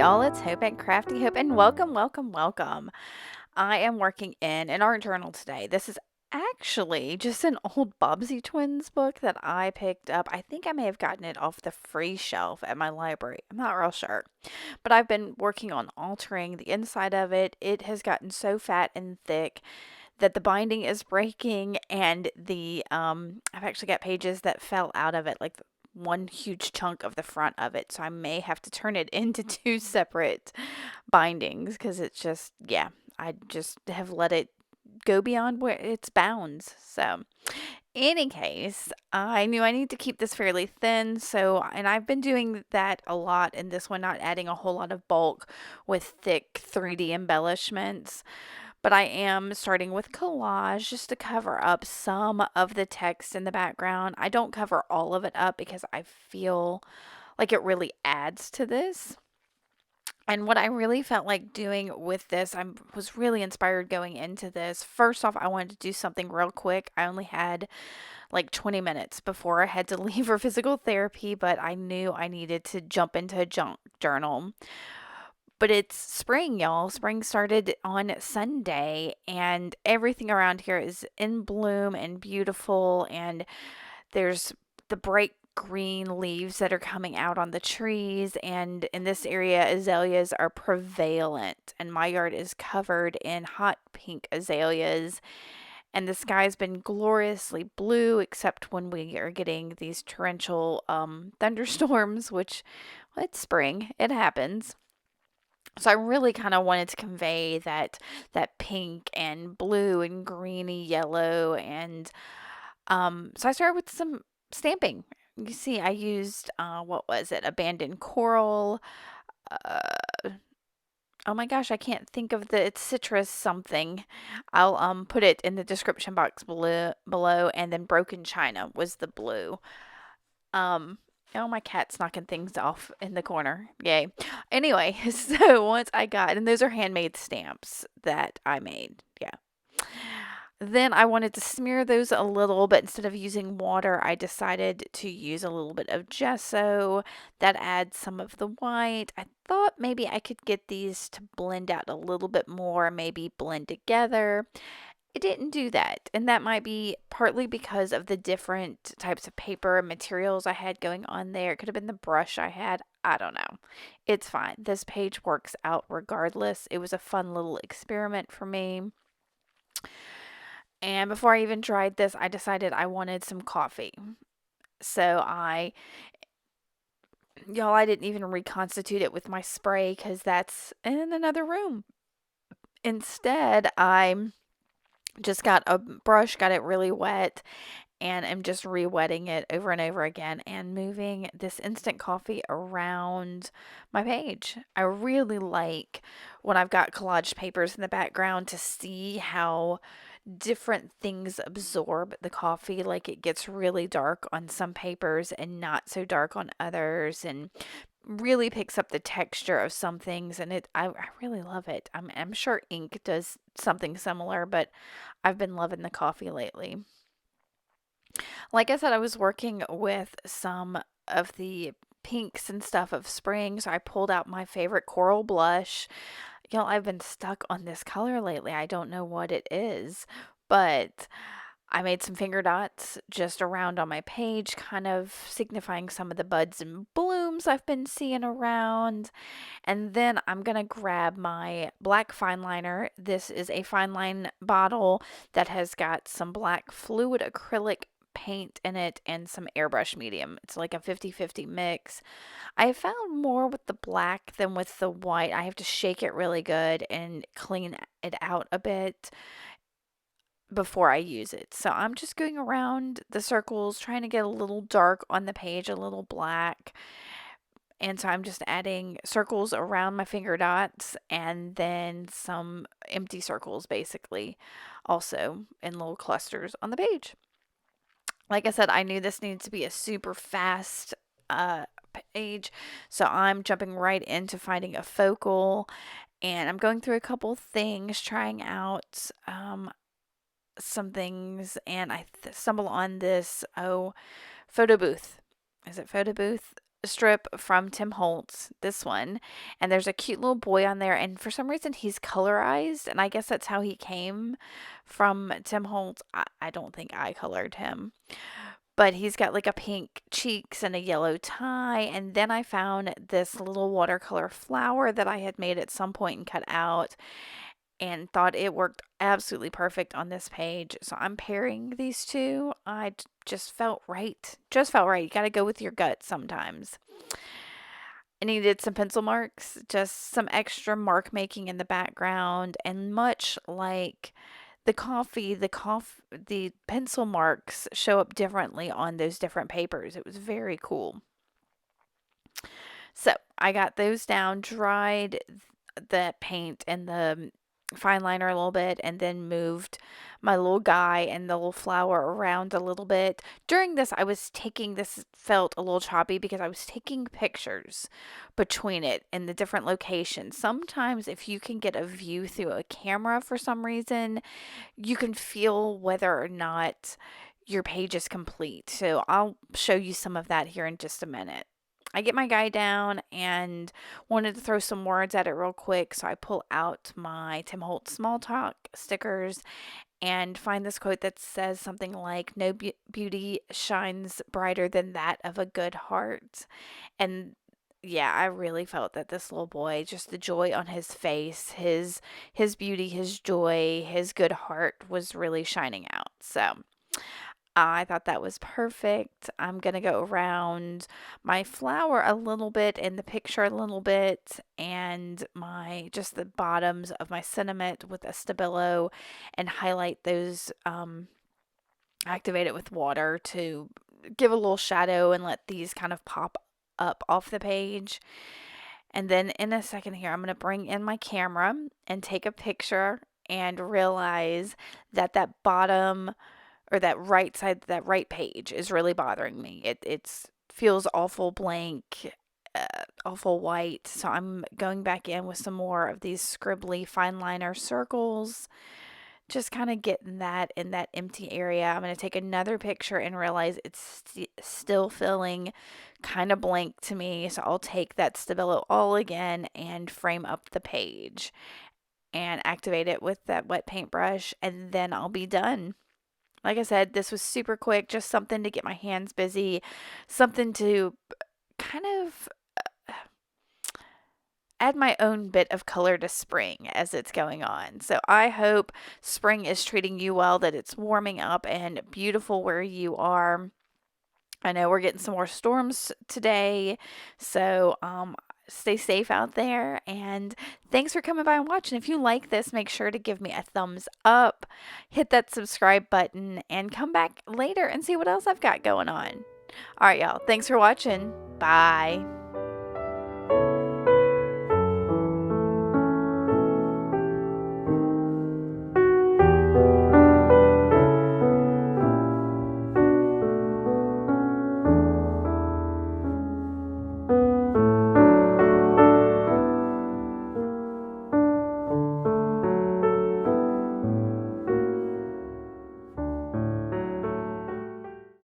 y'all, it's Hope and Crafty Hope, and welcome. I am working in an art journal today. This is actually just an old Bobbsey Twins book that I picked up. I think I may have gotten it off the free shelf at my library. I'm not real sure. But I've been working on altering the inside of it. It has gotten so fat and thick that the binding is breaking, and I've actually got pages that fell out of it, like one huge chunk of the front of it. So I may have to turn it into two separate bindings because it's just, yeah, I just have let it go beyond where its bounds. So, any case, I knew I need to keep this fairly thin. So, and I've been doing that a lot in this one, not adding a whole lot of bulk with thick 3D embellishments. But I am starting with collage just to cover up some of the text in the background. I don't cover all of it up because I feel like it really adds to this. And what I really felt like doing with this, I was really inspired going into this. First off, I wanted to do something real quick. I only had like 20 minutes before I had to leave for physical therapy, but I knew I needed to jump into a junk journal. But it's spring, y'all. Spring started on Sunday, and everything around here is in bloom and beautiful. And there's the bright green leaves that are coming out on the trees. And in this area, azaleas are prevalent. And my yard is covered in hot pink azaleas. And the sky's been gloriously blue, except when we are getting these torrential thunderstorms, which, well, it's spring. It happens. So I really kind of wanted to convey that pink and blue and greeny yellow, and so I started with some stamping. You see, I used what was it? Abandoned coral. Uh, oh my gosh, I can't think of it's citrus something. I'll put it in the description box below, and then broken china was the blue. Um, oh, my cat's knocking things off in the corner. Yay. Anyway, so once I got, and those are handmade stamps that I made. Yeah. Then I wanted to smear those a little, but instead of using water, I decided to use a little bit of gesso that adds some of the white. I thought maybe I could get these to blend out a little bit more, maybe blend together. It didn't do that, and that might be partly because of the different types of paper and materials I had going on there. It could have been the brush I had. I don't know. It's fine. This page works out regardless. It was a fun little experiment for me. And before I even tried this, I decided I wanted some coffee. So y'all, I didn't even reconstitute it with my spray because that's in another room. Instead, I just got a brush, got it really wet, and I'm just re-wetting it over and over again and moving this instant coffee around my page. I really like when I've got collage papers in the background to see how different things absorb the coffee. Like it gets really dark on some papers and not so dark on others, and really picks up the texture of some things, and I really love it. I'm sure ink does something similar, but I've been loving the coffee lately. Like I said, I was working with some of the pinks and stuff of spring, so I pulled out my favorite coral blush. Y'all, I've been stuck on this color lately. I don't know what it is, but I made some finger dots just around on my page, kind of signifying some of the buds and blooms I've been seeing around. And then I'm going to grab my black fine liner. This is a fine line bottle that has got some black fluid acrylic paint in it and some airbrush medium. It's like a 50-50 mix. I have found more with the black than with the white. I have to shake it really good and clean it out a bit before I use it. So I'm just going around the circles, trying to get a little dark on the page, a little black. And so I'm just adding circles around my finger dots and then some empty circles basically also in little clusters on the page. Like I said, I knew this needed to be a super fast page, so I'm jumping right into finding a focal, and I'm going through a couple things, trying out some things, and I stumble on this photo booth. Is it photo booth? strip from Tim Holtz, this one, and there's a cute little boy on there, and for some reason he's colorized, and I guess that's how he came from Tim Holtz. I don't think I colored him, but he's got like a pink cheeks and a yellow tie. And then I found this little watercolor flower that I had made at some point and cut out, and thought it worked absolutely perfect on this page. So I'm pairing these two. Just felt right. Just felt right. You got to go with your gut sometimes. I needed some pencil marks, just some extra mark making in the background, and much like the pencil marks show up differently on those different papers. It was very cool. So I got those down, dried the paint and the fine liner a little bit, and then moved my little guy and the little flower around a little bit. During this, this felt a little choppy because I was taking pictures between it in the different locations. Sometimes, if you can get a view through a camera for some reason, you can feel whether or not your page is complete. So I'll show you some of that here in just a minute. I get my guy down and wanted to throw some words at it real quick. So I pull out my Tim Holtz Small Talk stickers and find this quote that says something like, "No beauty shines brighter than that of a good heart." And yeah, I really felt that this little boy, just the joy on his face, his beauty, his joy, his good heart was really shining out. So I thought that was perfect. I'm going to go around my flower a little bit and the picture a little bit, and just the bottoms of my sentiment with a Stabilo, and highlight those, activate it with water to give a little shadow and let these kind of pop up off the page. And then in a second here, I'm going to bring in my camera and take a picture and realize that that bottom, or that right side, that right page is really bothering me. It feels awful blank, awful white. So I'm going back in with some more of these scribbly fine liner circles, just kind of getting that in that empty area. I'm going to take another picture and realize it's still feeling kind of blank to me. So I'll take that Stabilo all again and frame up the page and activate it with that wet paintbrush, and then I'll be done. Like I said, this was super quick, just something to get my hands busy, something to kind of add my own bit of color to spring as it's going on. So I hope spring is treating you well, that it's warming up and beautiful where you are. I know we're getting some more storms today, so stay safe out there, and thanks for coming by and watching. If you like this, make sure to give me a thumbs up, hit that subscribe button, and come back later and see what else I've got going on. All right, y'all. Thanks for watching. Bye.